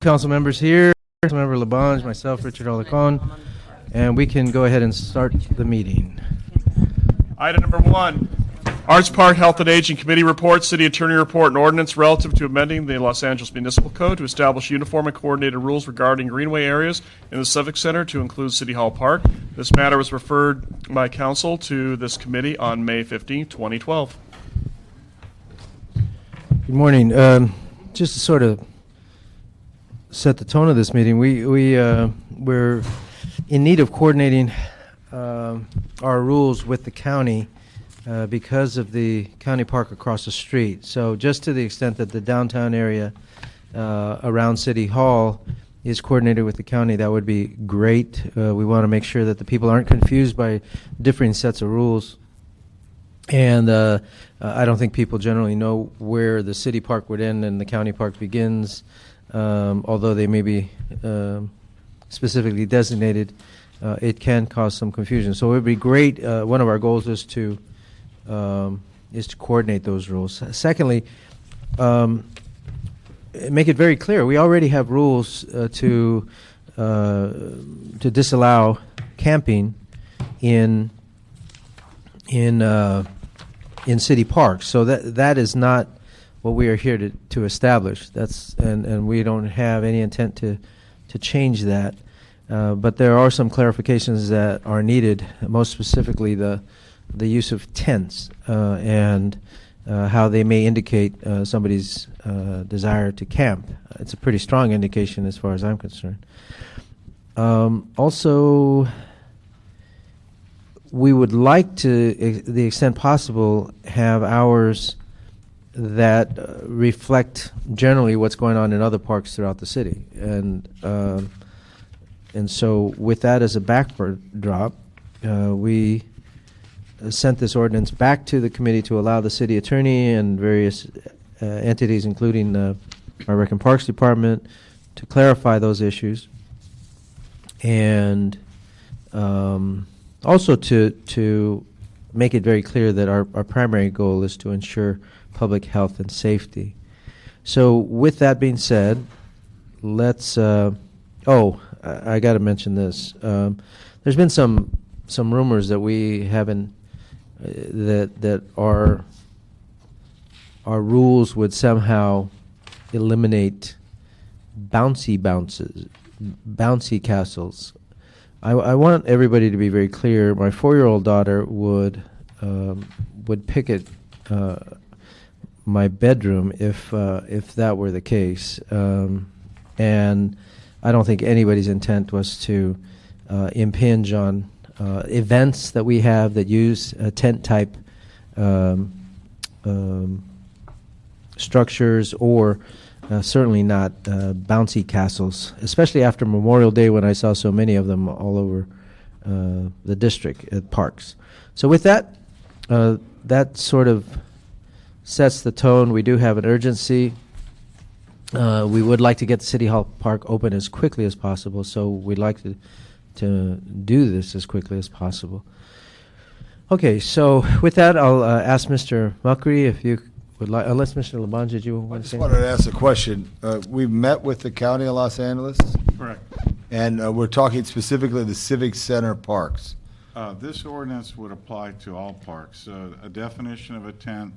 Council members here, Councilmember Labange, myself, Richard Olacon, and we can go ahead and start the meeting. Item number 1, Arts Park Health and Aging Committee report, City Attorney report and ordinance relative to amending the Los Angeles Municipal Code to establish uniform and coordinated rules regarding greenway areas in the Civic Center to include City Hall Park. This matter was referred by council to this committee on May 15, 2012. Good morning. Just to sort of set the tone of this meeting, we're in need of coordinating our rules with the county because of the county park across the street. So just to the extent that the downtown area around City Hall is coordinated with the county, that would be great. We want to make sure that the people aren't confused by differing sets of rules. And I don't think people generally know where the city park would end and the county park begins, although they may be specifically designated. It can cause some confusion. So it would be great. One of our goals is to coordinate those rules. Secondly, make it very clear. We already have rules to disallow camping in city parks. So that is not what we are here to establish. And we don't have any intent to change that. But there are some clarifications that are needed, most specifically the use of tents and how they may indicate somebody's desire to camp. It's a pretty strong indication as far as I'm concerned. Also, we would like to, the extent possible, have hours that reflect generally what's going on in other parks throughout the city. And so with that as a backdrop, we sent this ordinance back to the committee to allow the city attorney and various entities, including our Rec and Parks Department, to clarify those issues. And also to make it very clear that our primary goal is to ensure public health and safety. So with that being said, let's I got to mention this. There's been some rumors that we haven't that our rules would somehow eliminate bouncy castles. I want everybody to be very clear. My 4-year-old daughter would picket my bedroom if that were the case, and I don't think anybody's intent was to impinge on events that we have that use tent-type structures, or certainly not bouncy castles, especially after Memorial Day when I saw so many of them all over the district at parks. So with that, that sort of sets the tone. We do have an urgency. We would like to get the City Hall Park open as quickly as possible, so we'd like to do this as quickly as possible. Okay, so with that, I'll ask Mr. Makri if you would like, unless Mr. Labange, did you want to say? I just wanted to ask a question. We've met with the County of Los Angeles, Correct. and we're talking specifically the Civic Center parks. This ordinance would apply to all parks. A definition of a tent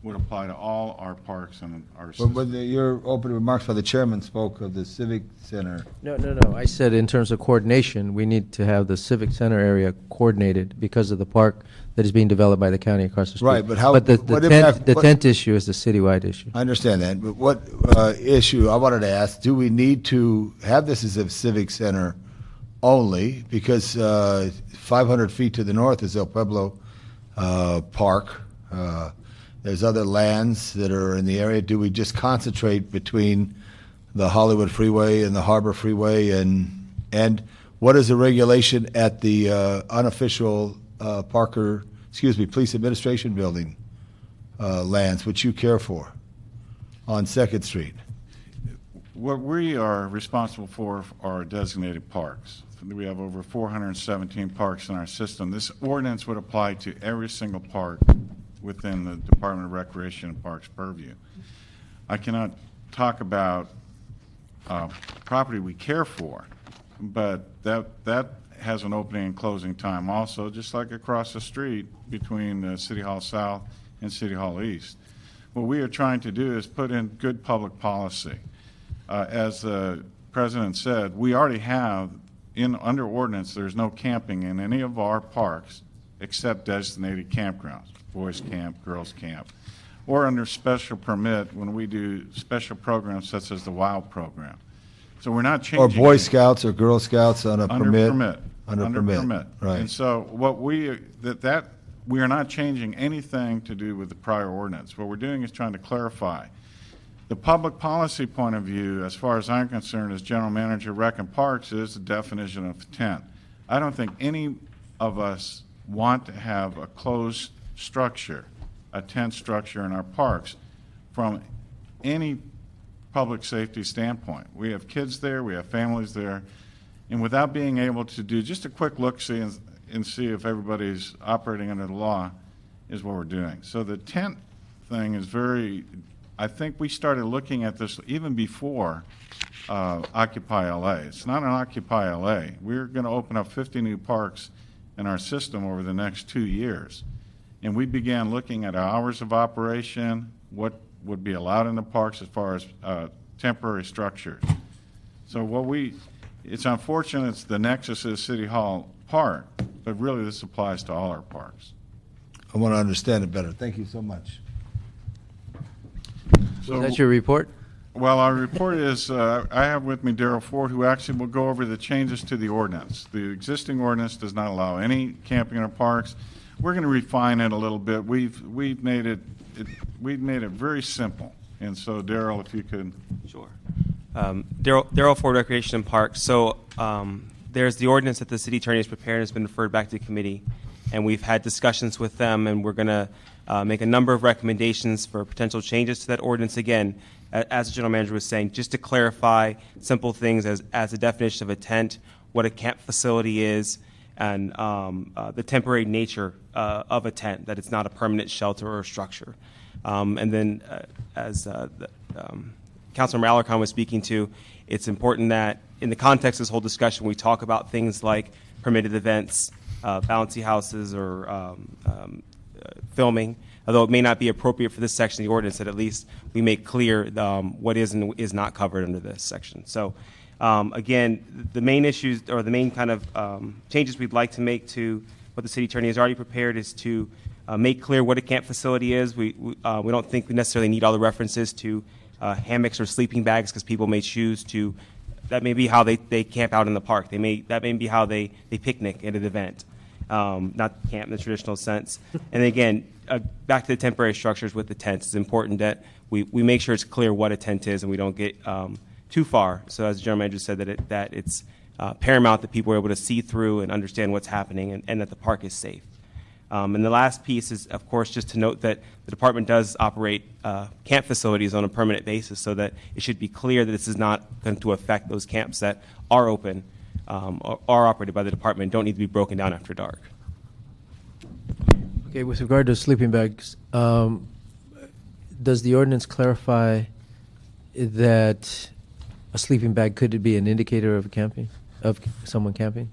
would apply to all our parks and our system. But your opening remarks by the chairman spoke of the Civic Center. No. I said in terms of coordination, we need to have the Civic Center area coordinated because of the park that is being developed by the county across the street. Right, but how? But the what tent, impact- the what- tent issue is the citywide issue. I understand that, but what issue I wanted to ask? Do we need to have this as a Civic Center only? Because 500 feet to the north is El Pueblo Park. There's other lands that are in the area. Do we just concentrate between the Hollywood Freeway and the Harbor Freeway? And what is the regulation at the unofficial Police Administration Building lands, which you care for, on 2nd Street? What we are responsible for are designated parks. We have over 417 parks in our system. This ordinance would apply to every single park within the Department of Recreation and Parks purview. I cannot talk about property we care for, but that has an opening and closing time also, just like across the street between City Hall South and City Hall East. What we are trying to do is put in good public policy. As the President said, we already have, under ordinance, there's no camping in any of our parks except designated campgrounds, boys camp, girls camp, or under special permit when we do special programs such as the WOW program. So we're not changing. Or Boy Scouts or Girl Scouts on a permit? Under permit. Right. And so what we are not changing anything to do with the prior ordinance. What we're doing is trying to clarify. The public policy point of view, as far as I'm concerned, as General Manager Rec and Parks, is the definition of tent. I don't think any of us want to have a closed structure, a tent structure in our parks from any public safety standpoint. We have kids there, we have families there, and without being able to do just a quick look-see and see if everybody's operating under the law is what we're doing. So the tent thing is I think we started looking at this even before Occupy LA. It's not an Occupy LA. We're going to open up 50 new parks in our system over the next 2 years. And we began looking at hours of operation, what would be allowed in the parks as far as temporary structures. So it's unfortunate it's the nexus is City Hall Park, but really this applies to all our parks. I want to understand it better. Thank you so much. So that's your report? Well, our report is, I have with me Darrell Ford, who actually will go over the changes to the ordinance. The existing ordinance does not allow any camping in our parks. We're going to refine it a little bit. We've made it very simple. And so, Darrell, if you could. Sure. Darrell Ford, Recreation and Parks. So there's the ordinance that the city attorney has prepared and has been referred back to the committee. And we've had discussions with them, and we're going to make a number of recommendations for potential changes to that ordinance. Again, as the general manager was saying, just to clarify simple things as a definition of a tent, what a camp facility is, and the temporary nature of a tent, that it's not a permanent shelter or structure. And then, as Councilmember Alarcon was speaking to, it's important that in the context of this whole discussion, we talk about things like permitted events, bouncy houses, or filming, although it may not be appropriate for this section of the ordinance, that at least we make clear what is and is not covered under this section. So again, the main issues or the main kind of changes we'd like to make to what the city attorney has already prepared is to make clear what a camp facility is. We don't think we necessarily need all the references to hammocks or sleeping bags, because people may choose to. That may be how they camp out in the park. That may be how they picnic at an event, not camp in the traditional sense. And again, back to the temporary structures with the tents, it's important that we make sure it's clear what a tent is and we don't get too far. So as the general manager said, that it's paramount that people are able to see through and understand what's happening, and that the park is safe. And the last piece is, of course, just to note that the department does operate camp facilities on a permanent basis, so that it should be clear that this is not going to affect those camps that are open, or are operated by the department, and don't need to be broken down after dark. Okay, with regard to sleeping bags, does the ordinance clarify that a sleeping bag could be an indicator of someone camping?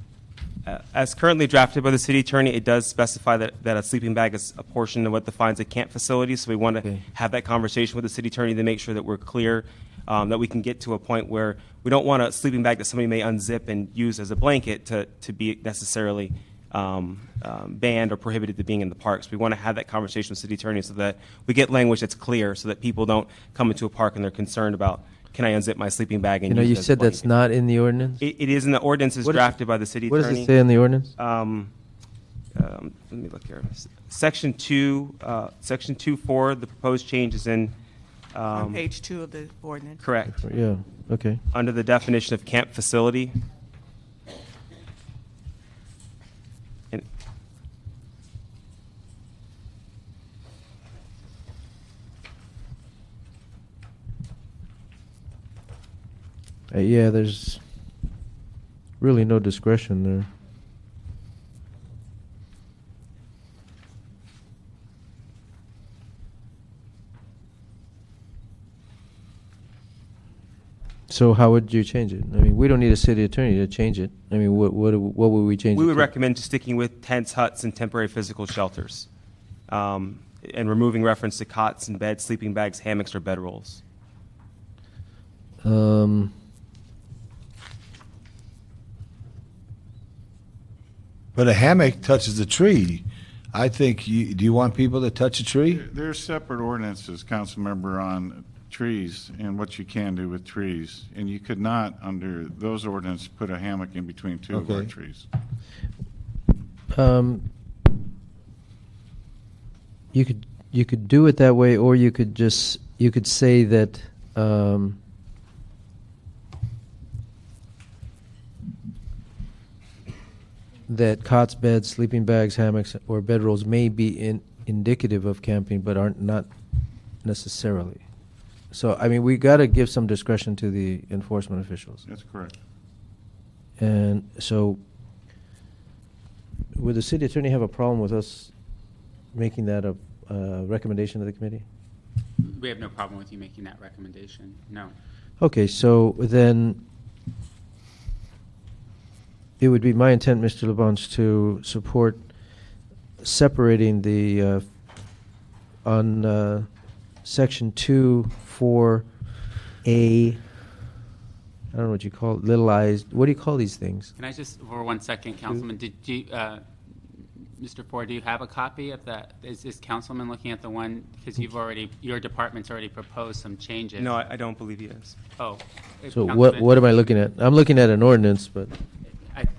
As currently drafted by the city attorney, it does specify that a sleeping bag is a portion of what defines a camp facility. So we want to have that conversation with the city attorney to make sure that we're clear, that we can get to a point where we don't want a sleeping bag that somebody may unzip and use as a blanket to be necessarily banned or prohibited to being in the parks. We want to have that conversation with city attorney so that we get language that's clear, so that people don't come into a park and they're concerned about, can I unzip my sleeping bag and use it you as a said that's blanket? not in the ordinance? It is in the ordinance as drafted by the city What attorney. does it say in the ordinance? Let me look here. Section 2, Section 2.4, the proposed change is in. On page 2 of the ordinance. Correct. Yeah, okay. Under the definition of camp facility. And Yeah, there's really no discretion there. So how would you change it? I mean, we don't need a city attorney to change it. I mean, what would we change it We would to? recommend just sticking with tents, huts, and temporary physical shelters, and removing reference to cots and beds, sleeping bags, hammocks, or bedrolls. But a hammock touches a tree. I think, do you want people to touch a tree? There are separate ordinances, council member, on trees and what you can do with trees. And you could not, under those ordinances, put a hammock in between two of our Okay. trees. You could do it that way, or you could say that that cots, beds, sleeping bags, hammocks, or bedrolls may be indicative of camping, but aren't not necessarily. So, I mean, we got to give some discretion to the enforcement officials. That's correct. And so, would the city attorney have a problem with us making that a recommendation to the committee? We have no problem with you making that recommendation, no. Okay, so then it would be my intent, Mr. Labange, to support separating the on section 2, 4A. I don't know what you call it, little eyes. What do you call these things? Can I just, for 1 second, Councilman, did you, Mr. Ford, do you have a copy of that? Is this councilman looking at the one, because your department's already proposed some changes? No, I don't believe he is. Oh. So Councilman, what am I looking at? I'm looking at an ordinance, but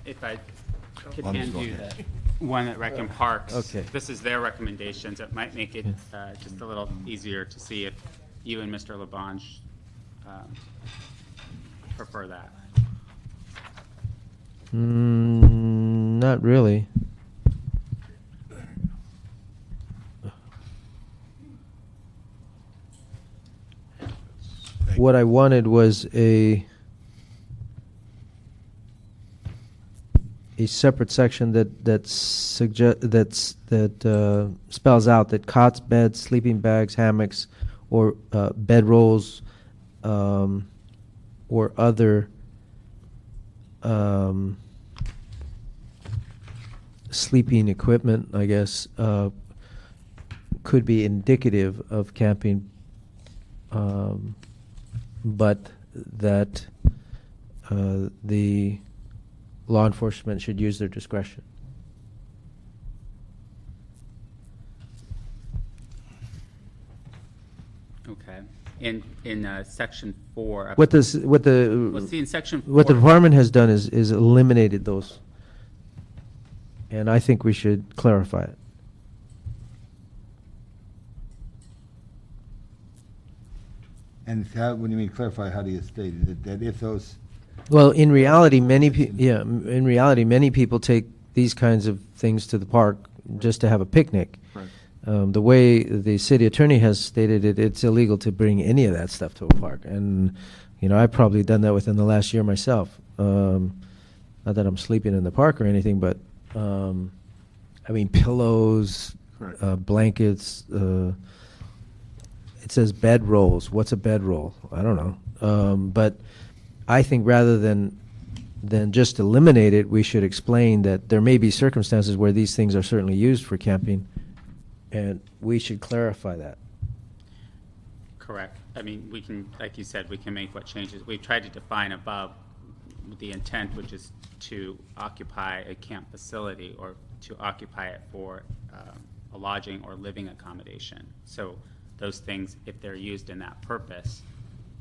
If I could hand you the one at Rec and Parks. Okay. This is their recommendations. It might make it just a little easier to see if you and Mr. Labange prefer that. not really. What I wanted was a separate section that spells out that cots, beds, sleeping bags, hammocks, or bedrolls, or other sleeping equipment, I guess, could be indicative of camping, but that the law enforcement should use their discretion. Okay. In section 4. What Let's see, in section 4. what the department has done is eliminated those, and I think we should clarify it. And when you mean clarify, how do you state it? That if those, Well, in reality, many people take these kinds of things to the park just to have a picnic. Right. The way the city attorney has stated it, it's illegal to bring any of that stuff to a park. And, I've probably done that within the last year myself. Not that I'm sleeping in the park or anything, but, pillows, Correct. blankets, it says bed rolls. What's a bed roll? I don't know. But I think rather than just eliminate it, we should explain that there may be circumstances where these things are certainly used for camping, and we should clarify that. Correct. We can, like you said, we can make what changes. We've tried to define above the intent, which is to occupy a camp facility or to occupy it for a lodging or living accommodation. So those things, if they're used in that purpose,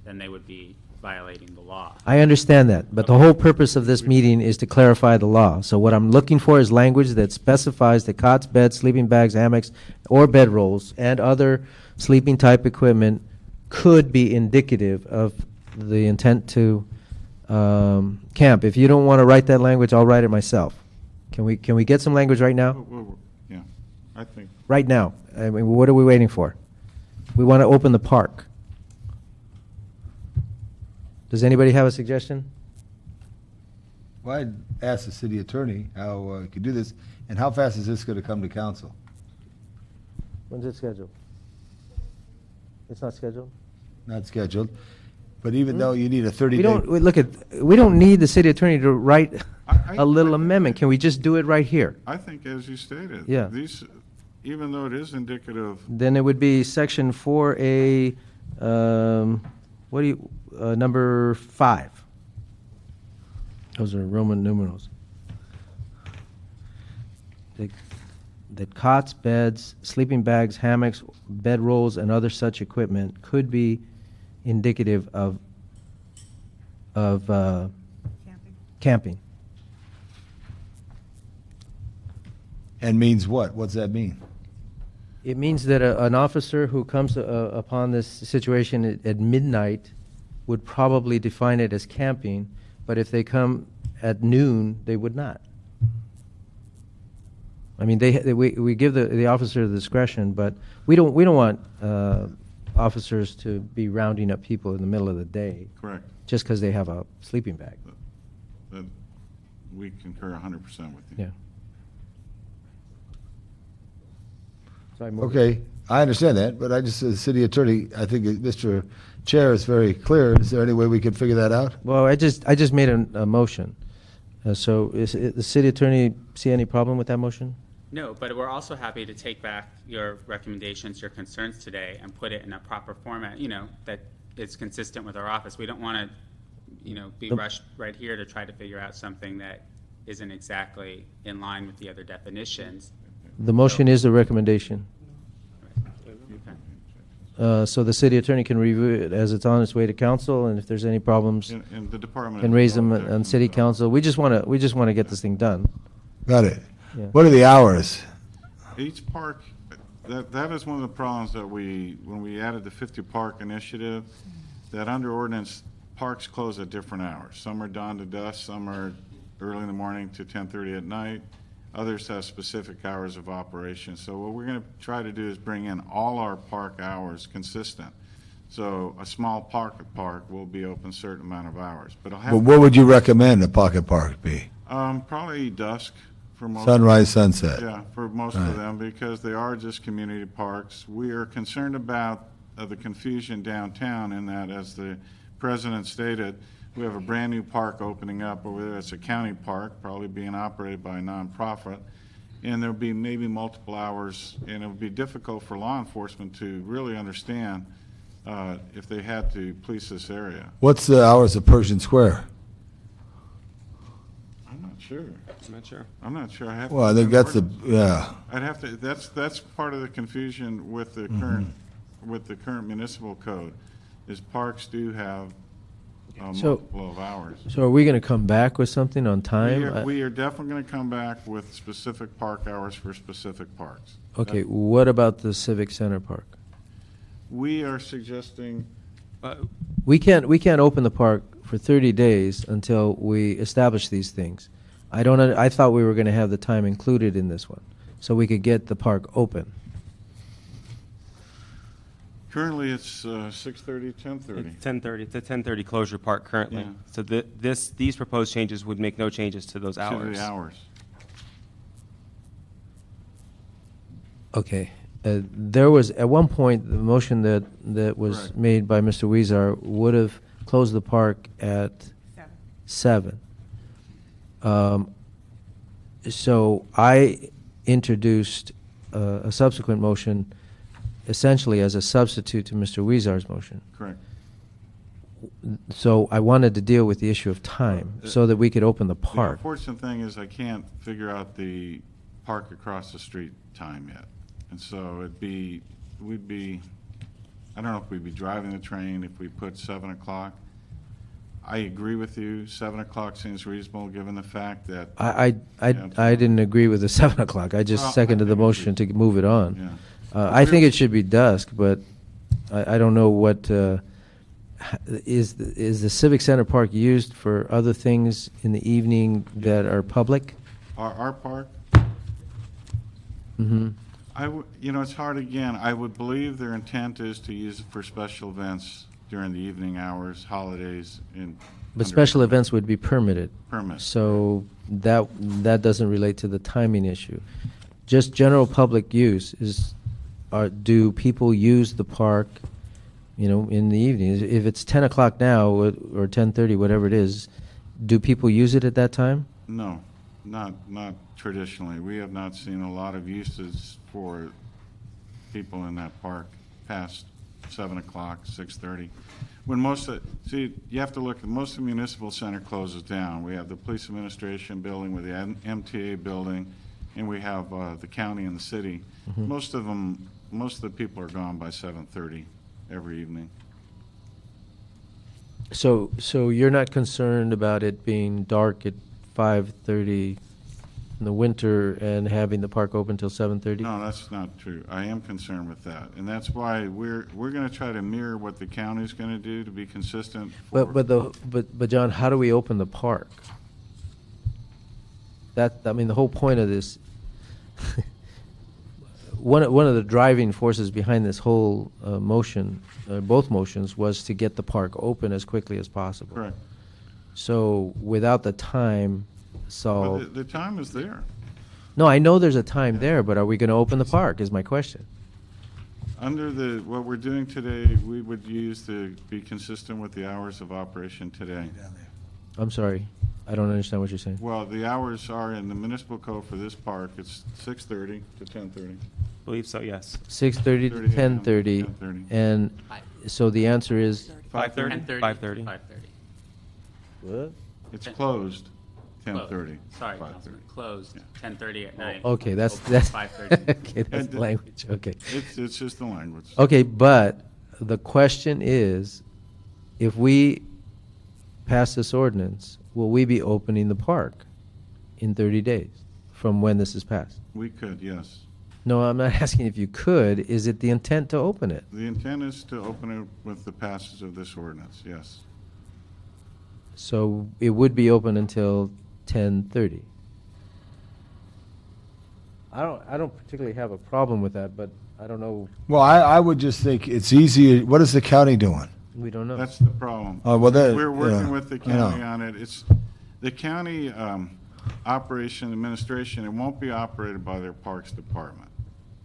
then they would be violating the law. I understand that, but the whole purpose of this meeting is to clarify the law. So what I'm looking for is language that specifies that cots, beds, sleeping bags, hammocks, or bedrolls, and other sleeping type equipment could be indicative of the intent to camp. If you don't want to write that language, I'll write it myself. Can we get some language right now? Yeah, I think. Right now. What are we waiting for? We want to open the park. Does anybody have a suggestion? well, I'd ask the city attorney how he could do this, and how fast is this going to come to council? When's it scheduled? It's not scheduled? Not scheduled. But even though you need a 30-day. We don't need the city attorney to write I- a little I- amendment. Can we just do it right here? I think, as you stated. Yeah. These, even though it is indicative, Then it would be section 4A, number 5. Those are Roman numerals. That cots, beds, sleeping bags, hammocks, bedrolls, and other such equipment could be indicative of camping. And means what? What's that mean? It means that an officer who comes upon this situation at midnight would probably define it as camping, but if they come at noon, they would not. I mean, we give the officer the discretion, but we don't want officers to be rounding up people in the middle of the day correct, just because they have a sleeping bag. that we concur 100% with you. Yeah. So I move- Okay, I understand that, but I just, as city attorney, I think Mr. Chair is very clear. Is there any way we could figure that out? Well, I just made a motion. So is the city attorney see any problem with that motion? No, but we're also happy to take back your recommendations, your concerns today, and put it in a proper format, that is consistent with our office. We don't want to, be rushed right here to try to figure out something that isn't exactly in line with the other definitions. The motion is a recommendation. So the city attorney can review it as it's on its way to council, and if there's any problems, And the department. can raise them has no on city objection. council. We just want to get this thing done. Got it. Yeah. What are the hours? Each park, that is one of the problems that when we added the 50 park initiative, that under ordinance, parks close at different hours. Some are dawn to dusk, some are early in the morning to 10:30 at night. Others have specific hours of operation. So what we're going to try to do is bring in all our park hours consistent. So a small park will be open a certain amount of hours, but it'll But have, what would you recommend a pocket park be? probably dusk for most. Sunrise, sunset? Yeah, for most Right. of them, because they are just community parks. We are concerned about the confusion downtown in that, as the president stated, we have a brand-new park opening up over there. It's a county park, probably being operated by a nonprofit, and there'll be maybe multiple hours, and it would be difficult for law enforcement to really understand if they had to police this area. What's the hours of Pershing Square? I'm not sure. I'm not sure. I'm not sure. I have to Well, I think look at that's the, ordinance. yeah. I'd have to, that's part of the confusion with the current municipal code, is parks do have So- multiple of hours. So are we going to come back with something on time? We are definitely going to come back with specific park hours for specific parks. Okay, what about the Civic Center Park? We are suggesting, We can't open the park for 30 days until we establish these things. I thought we were going to have the time included in this one, so we could get the park open. currently it's 6:30, 10:30. It's 10:30. It's a 10:30 closure park currently. Yeah. So these proposed changes would make no changes to those To hours. the hours. Okay. There was, at one point, the motion that was Correct. made by Mr. Weezer would have closed the park at 7. So I introduced a subsequent motion essentially as a substitute to Mr. Weezer's motion. Correct. So I wanted to deal with the issue of time so that we could open the The park. unfortunate thing is I can't figure out the park across the street time yet. And so I don't know if we'd be driving the train if we put 7 o'clock. I agree with you, 7 o'clock seems reasonable, given the fact that, I didn't agree with the 7 o'clock. I just Well, I seconded the think we motion to move it on. yeah. I think it should be dusk, but I don't know what, is the Civic Center Park used for other things in the evening that are public? Our park, Mm-hmm. it's hard again. I would believe their intent is to use it for special events during the evening hours, holidays, and. But special events would be permitted. Permit. So that doesn't relate to the timing issue. Just general public use do people use the park in the evening. If it's 10 o'clock now or 10:30, whatever it is, do people use it at that time? No, not traditionally. We have not seen a lot of uses for people in that park past 7 o'clock, 6:30. When you have to look, most of the municipal center closes down. We have the police administration building with the MTA building, and we have the county and the city. Most of the people are gone by 7:30 every evening. So you're not concerned about it being dark at 5:30 in the winter and having the park open till 7:30? No, that's not true. I am concerned with that, and that's why we're going to try to mirror what the county's going to do to be consistent. But John, how do we open the park? The whole point of this, one of the driving forces behind this whole motion, both motions, was to get the park open as quickly as possible. Correct. So without the time solved. But the time is there. No, I know there's a time there, but are we going to open the park is my question. Under what we're doing today, we would use to be consistent with the hours of operation today. I'm sorry. I don't understand what you're saying. Well, the hours are in the municipal code for this park. It's 6:30 to 10:30. I believe so, yes. 6:30 to 30 a.m. 10:30. 10:30. And so the answer is 5:30? 5:30. 5:30. what? It's closed 10:30. Closed. Sorry, 5:30. Councilman, closed 10:30 at night. Okay, that's Open 5:30. okay, that's And the language. Okay. It's just the language. Okay, but the question is, if we pass this ordinance, will we be opening the park in 30 days from when this is passed? We could, yes. No, I'm not asking if you could. Is it the intent to open it? The intent is to open it with the passage of this ordinance, yes. So it would be open until 10:30. I don't particularly have a problem with that, but I don't know. Well, I would just think it's easy. What is the county doing? We don't know. That's the problem. Oh, well, that- We're working yeah, with the I know. county on it. It's, the county operation administration, it won't be operated by their parks department.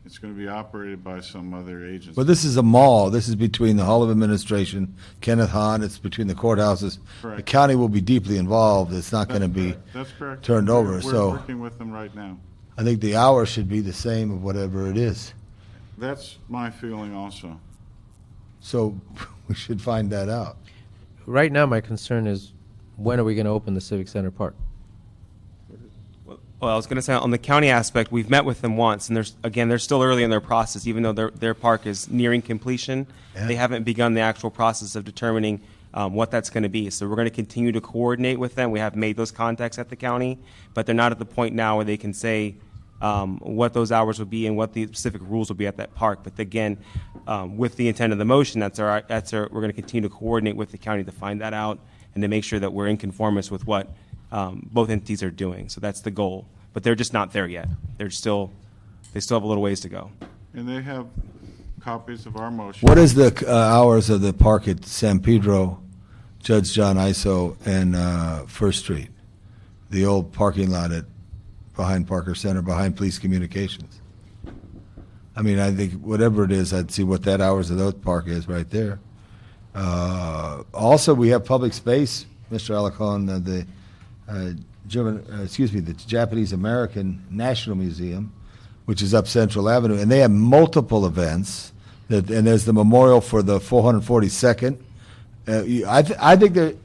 It's going to be operated by some other agency. Well, this is a mall. This is between the Hall of Administration, Kenneth Hahn. It's between the courthouses. Correct. The county will be deeply involved. It's not going to be. That's correct. turned over, We're so- working with them right now. I think the hour should be the same of whatever it is. That's my feeling also. So we should find that out. Right now, my concern is, when are we going to open the Civic Center Park? Well, I was going to say, on the county aspect, we've met with them once, and they're still early in their process, even though their park is nearing completion. Yeah. They haven't begun the actual process of determining what that's going to be. So we're going to continue to coordinate with them. We have made those contacts at the county, but they're not at the point now where they can say what those hours will be and what the specific rules will be at that park. But again, with the intent of the motion, we're going to continue to coordinate with the county to find that out and to make sure that we're in conformance with what both entities are doing. So that's the goal. But they're just not there yet. They still have a little ways to go. And they have copies of our motion. What is the hours of the park at San Pedro, Judge John Iso, and First Street? The old parking lot behind Parker Center, behind Police Communications. I mean, I think whatever it is, I'd see what that hours of those park is right there. Also, we have public space, Mr. Alacon, the Japanese American National Museum, which is up Central Avenue, and they have multiple events. And there's the memorial for the 442nd. I think that,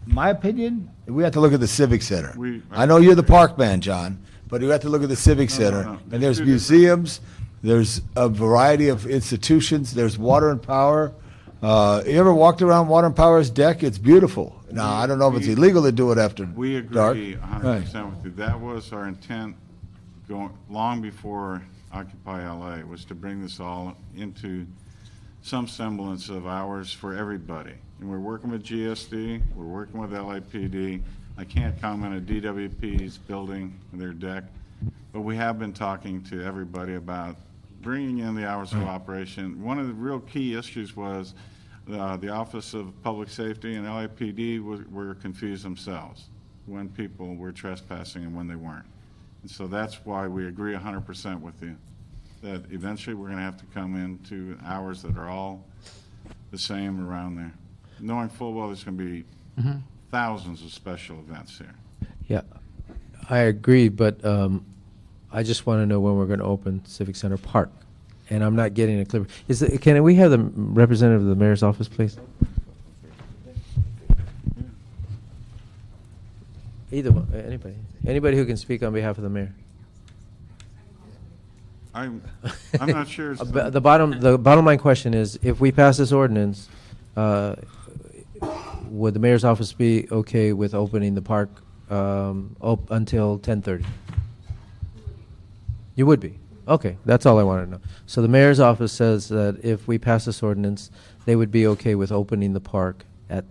my opinion, we have to look at the Civic Center. I know you're the park man, John, but we have to look at the Civic Center. no. And there's Two museums, there's a variety of institutions, there's Water and Power. You ever walked around Water and Power's deck? It's beautiful. Now, I don't know if it's illegal to do it after We dark. agree 100% with you. That was our intent going long before Occupy LA, was to bring this all into some semblance of hours for everybody. And we're working with GSD, we're working with LAPD. I can't comment on DWP's building, their deck, but we have been talking to everybody about bringing in the hours of operation. One of the real key issues was the Office of Public Safety and LAPD were confused themselves when people were trespassing and when they weren't. And so that's why we agree 100% with you, that eventually we're going to have to come into hours that are all the the same around there, knowing full well there's going to be thousands of special events here. Yeah, I agree, but I just want to know when we're going to open Civic Center Park, and I'm not getting a clear. Can we have the representative of the mayor's office, please? Either one, anybody who can speak on behalf of the mayor. I'm not sure. It's The bottom line question is, if we pass this ordinance, would the mayor's office be okay with opening the park until 10:30? You would be? Okay, that's all I wanted to know. So the mayor's office says that if we pass this ordinance, they would be okay with opening the park at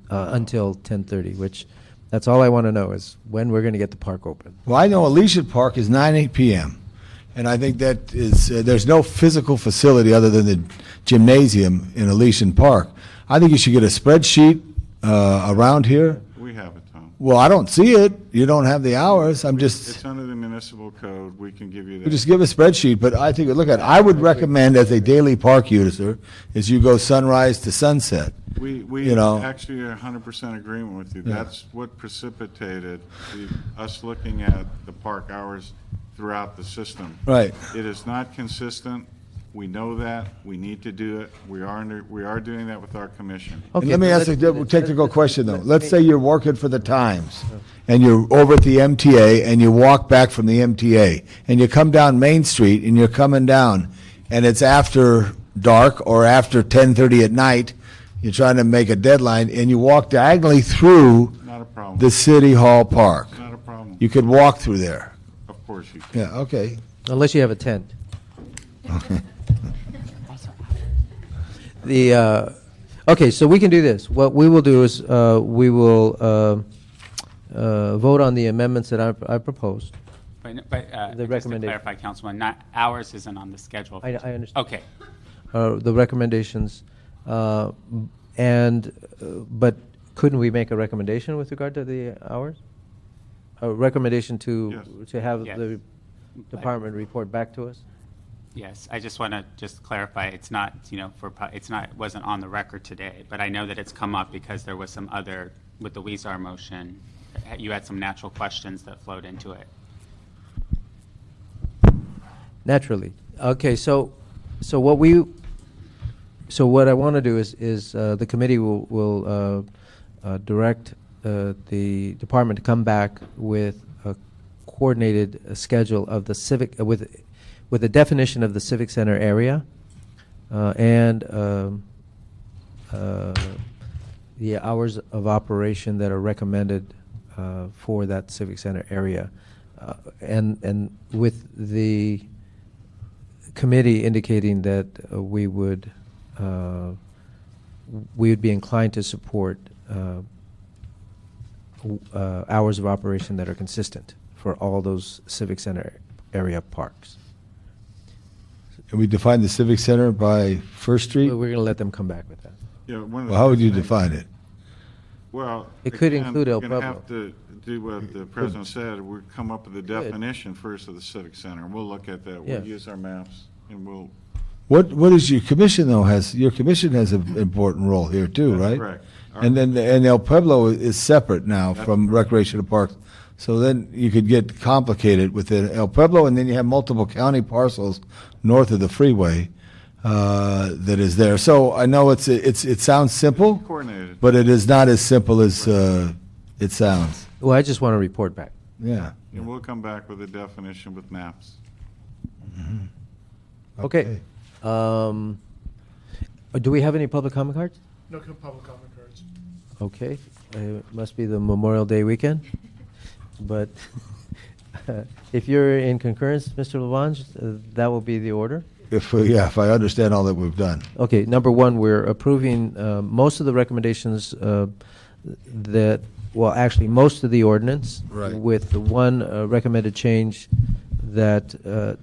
until 10:30, which, that's all I want to know, is when we're going to get the park open. Well, I know Elysian Park is 8 p.m. And I think that is, there's no physical facility other than the gymnasium in Elysian Park. I think you should get a spreadsheet around here. we have it, Tom. Well, I don't see it. You don't have the hours. It's under the municipal code. We can give you that. Just give a spreadsheet, but I think, look at, I would recommend as a daily park user, is you go sunrise to sunset. We you know. actually are 100% agreement with you. Yeah. That's what precipitated us looking at the park hours throughout the system. Right. It is not consistent. We know that. We need to do it. We are doing that with our commission. And let me ask a technical question, though. Let's say you're working for the Times, and you're over at the MTA, and you walk back from the MTA, and you come down Main Street, and you're coming down, and it's after dark or after 10:30 at night, you're trying to make a deadline, and you walk diagonally through Not a problem. the City Hall Park. Not a problem. You could walk through there. Of course you can. Yeah, okay. Unless you have a tent. Okay, so we can do this. What we will do is we will vote on the amendments that I proposed. But The just recommendation. to clarify, Councilman, not, ours isn't on the schedule. I understand. Okay. The recommendations, but couldn't we make a recommendation with regard to the hours? A recommendation to have Yes. the department report back to us? Yes, I just want to just clarify, it's not, it wasn't on the record today, but I know that it's come up because there was some other, with the Weezer motion, you had some natural questions that flowed into it. Naturally. Okay, so what I want to do is the committee will direct the department to come back with a coordinated schedule of the civic, with a definition of the Civic Center area and the hours of operation that are recommended for that Civic Center area. And with the committee indicating that we would be inclined to support hours of operation that are consistent for all those Civic Center area parks. And we define the Civic Center by First Street? We're going to let them come back with that. Yeah, one of the Well, how would you things- define it? Well, It could again, include El We're going to Pueblo. have to do what the president said. We'll come up with a definition first of the Civic Center, and we'll look at that. We'll Yes. use our maps, and we'll. What is your commission, though, your commission has an important role here, too, That's right? correct. And then, and El Pueblo is separate now from recreational parks. So then you could get complicated with El Pueblo, and then you have multiple county parcels north of the freeway that is there. So I know it sounds simple, Coordinated. but it is not as simple as it sounds. Well, I just want to report back. Yeah. And we'll come back with a definition with maps. Okay. Do we have any public comment cards? No public comment cards. Okay. It must be the Memorial Day weekend. But if you're in concurrence, Mr. Lavange, that will be the order. If I understand all that we've done. Okay, number one, we're approving most of the recommendations actually most of the ordinance. Right. With the one recommended change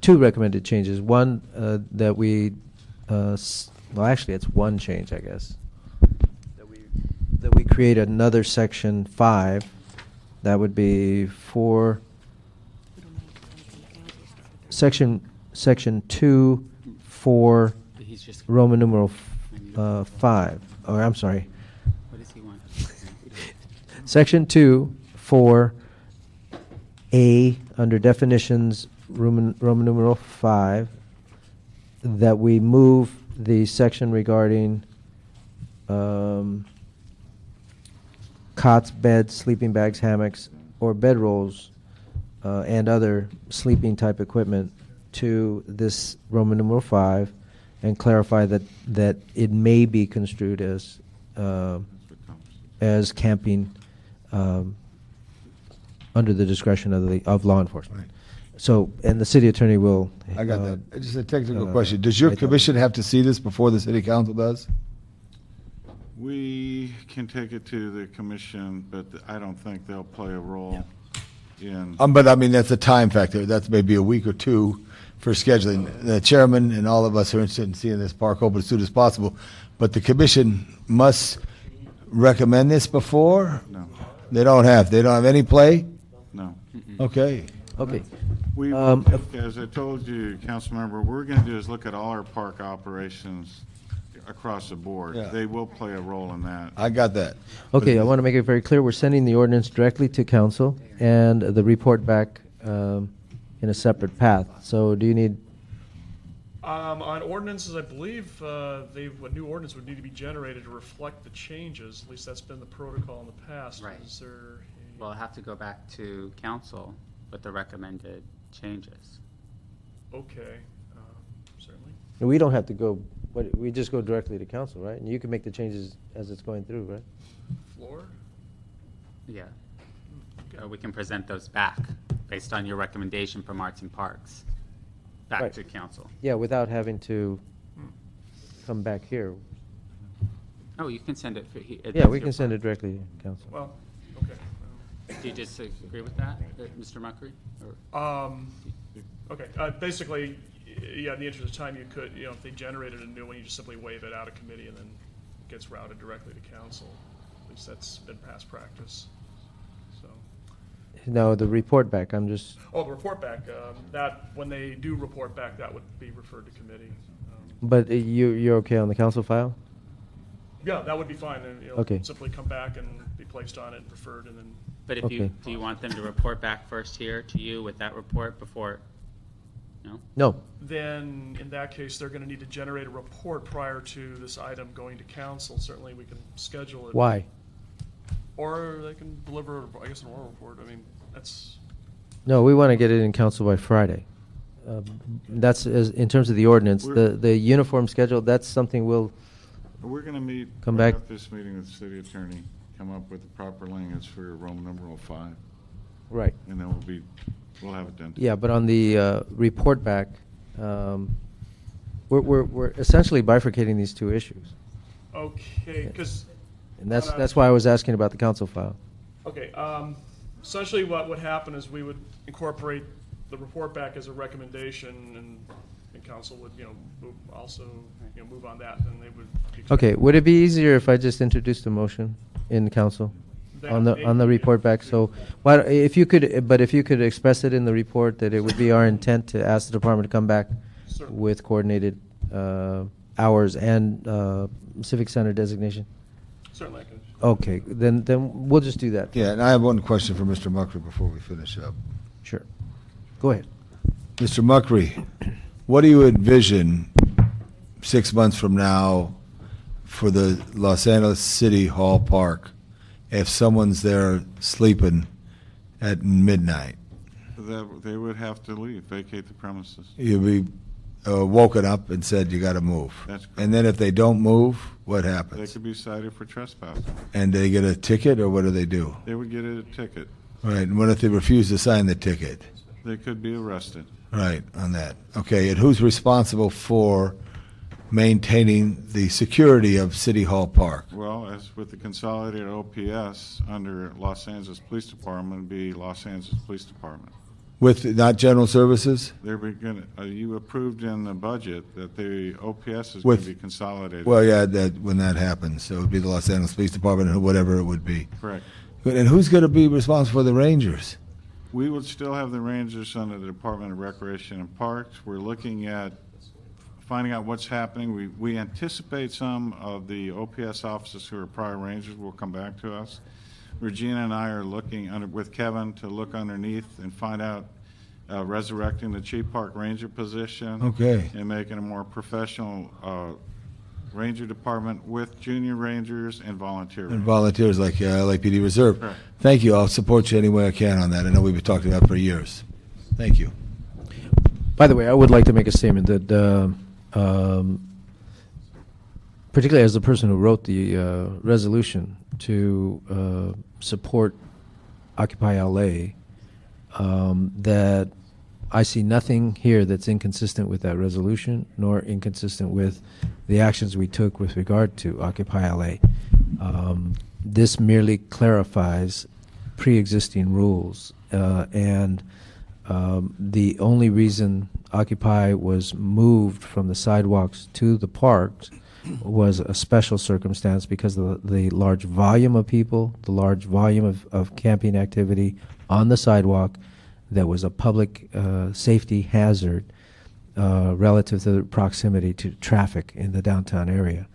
two recommended changes. One that we, actually it's one change, I guess. That we create another section 5. That would be section 2, 4, He's just. Roman numeral 5, or I'm sorry, What does he want? Section 2, 4A, under definitions, Roman numeral 5, that we move the section regarding cots, beds, sleeping bags, hammocks, or bedrolls, and other sleeping type equipment to this Roman numeral 5, and clarify that it may be construed as camping under the discretion of law enforcement. Right. So, and the city attorney will. I got that. Just a technical uh, question. Does your write that commission have to see this before the city council does? We can take it to the commission, but I don't think they'll play a role in. But I mean, that's a time factor. That's maybe a week or two for scheduling. The chairman and all of us are interested in seeing this park open as soon as possible. But the commission must recommend this before? No, They don't have any play? no. Okay. Okay. We, Um, as I told you, Councilmember, what we're going to do is look at all our park operations across the board. Yeah. They will play a role in that. I got that. Okay, I want to make it very clear, we're sending the ordinance directly to council and the report back in a separate path. So do you need, On ordinances, I believe a new ordinance would need to be generated to reflect the changes. At least that's been the protocol in the past. Right. Is there We'll have to go back to council with the recommended changes. okay, certainly. we don't have to go, we just go directly to council, right? And you can make the changes as it's going through, right? Floor? Yeah. We can present those back based on your recommendation from Arts and Parks, back Right. to council. Yeah, without having to come back here. Oh, you can send it. Yeah, we can send it directly to council. Well, okay. Do you disagree with that, Mr. Muckery? Or- Okay, basically, yeah, in the interest of time, you could, if they generated a new one, you just simply waive it out of committee and then it gets routed directly to council. At least that's been past practice, so. No, the report back, I'm just, Oh, the report back, when they do report back, that would be referred to committee. but you're okay on the council file? Yeah, that would be fine, and, Okay. simply come back and be placed on it and referred, and then, But if Okay. do you want them to report back first here to you with that report before? No? No, then, in that case, they're gonna need to generate a report prior to this item going to council. Certainly, we can schedule it. why? Or they can deliver, I guess, an oral report. I mean, that's, No, we want to get it in council by Friday. That's, in terms of the ordinance, the uniform schedule, that's something we'll, We're going to meet. Come right back. after this meeting with the city attorney, come up with the proper language for Roman numeral 5, right. and then we'll have it done. Yeah, but on the report back, we're essentially bifurcating these two issues. okay, because, And that's why I was asking about the council file. okay, essentially what would happen is we would incorporate the report back as a recommendation, and council would, move on that, and they would. Okay, would it be easier if I just introduced a motion in council on the report back? So, if you could express it in the report that it would be our intent to ask the department to come back Certainly. with coordinated hours and civic center designation. Certainly, I can. Okay, then we'll just do that. Yeah, and I have one question for Mr. Muckery before we finish up. Sure. Go ahead. Mr. Muckery, what do you envision 6 months from now for the Los Angeles City Hall Park if someone's there sleeping at midnight? They would have to leave, vacate the premises. You'll be woken up and said you got to move. That's correct. And then if they don't move, what They happens? could be cited for trespassing. And they get a ticket, or what do they do? They would get a ticket. Right, and what if they refuse to sign the ticket? They could be arrested. Right, on that. Okay, and who's responsible for maintaining the security of City Hall Park? Well, as with the consolidated OPS under Los Angeles Police Department, it'd be Los Angeles Police Department. With, not general services? You approved in the budget that the OPS is going to With- be consolidated. Well, yeah, that, when that happens, so it would be the Los Angeles Police Department, or whatever it would be. Correct. Good, and who's going to be responsible for the Rangers? We would still have the Rangers under the Department of Recreation and Parks. We're looking at finding out what's happening. We anticipate some of the OPS officers who are prior rangers will come back to us. Regina and I are looking with Kevin to look underneath and find out resurrecting the Chief Park Ranger position. Okay. And making a more professional ranger department with junior rangers and volunteer And rangers. volunteers like LAPD Reserve. Correct. Thank you. I'll support you any way I can on that. I know we've been talking about it for years. Thank you. By the way, I would like to make a statement that, particularly as the person who wrote the resolution to support Occupy LA, that I see nothing here that's inconsistent with that resolution, nor inconsistent with the actions we took with regard to Occupy LA. This merely clarifies pre-existing rules, and the only reason Occupy was moved from the sidewalks to the parks was a special circumstance because of the large volume of people, the large volume of camping activity on the sidewalk that was a public safety hazard relative to the proximity to traffic in the downtown area.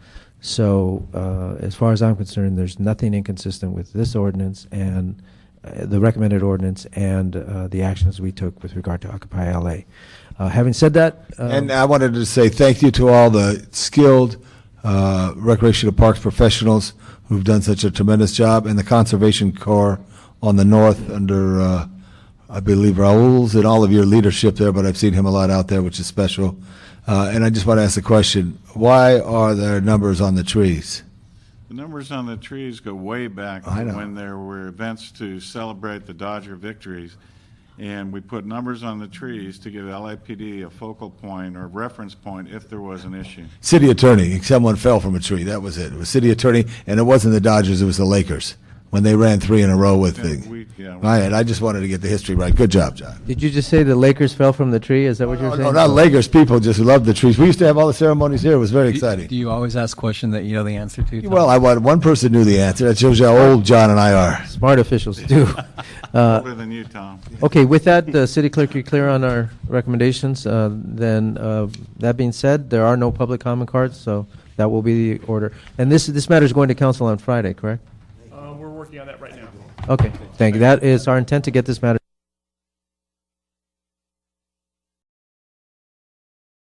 So as far as I'm concerned, there's nothing inconsistent with this ordinance and the recommended ordinance and the actions we took with regard to Occupy LA. Having said that, And I wanted to say thank you to all the skilled recreational parks professionals who've done such a tremendous job, and the Conservation Corps on the north under, I believe, Raul's and all of your leadership there, but I've seen him a lot out there, which is special. And I just want to ask the question, why are there numbers on the trees? The numbers on the trees go way back I to know. when there were events to celebrate the Dodger victories. And we put numbers on the trees to give LAPD a focal point or reference point if there was an issue. City attorney, someone fell from a tree, that was it. It was city attorney, and it wasn't the Dodgers, it was the Lakers, when they ran 3 in a row with And the... we- All right, I just wanted to get the history right. Good job, John. did you just say the Lakers fell from the tree? Is that what you're No, saying? not Lakers, people just loved the trees. We used to have all the ceremonies here, it was very exciting. Do you always ask a question that you know the answer to? Tom? Well, one person knew the answer. That shows you how old John and I are. Smart officials do. Older than you, Tom. Okay, with that, City Clerk, you clear on our recommendations? Then, that being said, there are no public comment cards, so that will be the order. And this matter is going to council on Friday, correct? We're working on that right now. Okay, thank you. That is our intent to get this matter